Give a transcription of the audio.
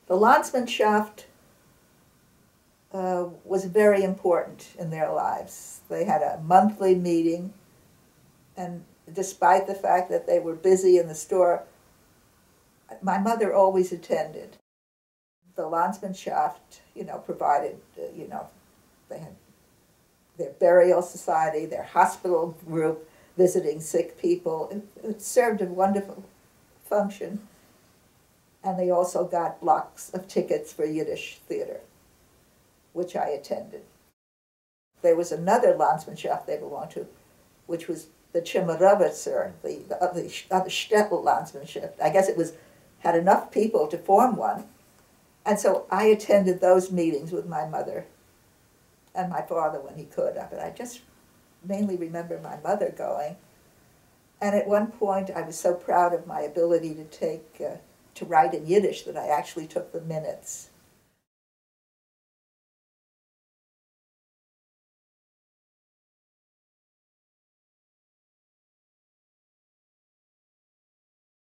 The Landsmanshaft was very important in their lives. They had a monthly meeting, and despite the fact that they were busy in the store, my mother always attended. The Landsmanshaft, provided, they had their burial society, their hospital group, visiting sick people. It served a wonderful function. And they also got blocks of tickets for Yiddish theater, which I attended. There was another Landsmanschaft they belonged to, which was the Chimmerovitzer, the other Shtetl Landsmanschaft. I guess had enough people to form one. And so I attended those meetings with my mother and my father when he could. But I just mainly remember my mother going. And at one point, I was so proud of my ability to write in Yiddish that I actually took the minutes.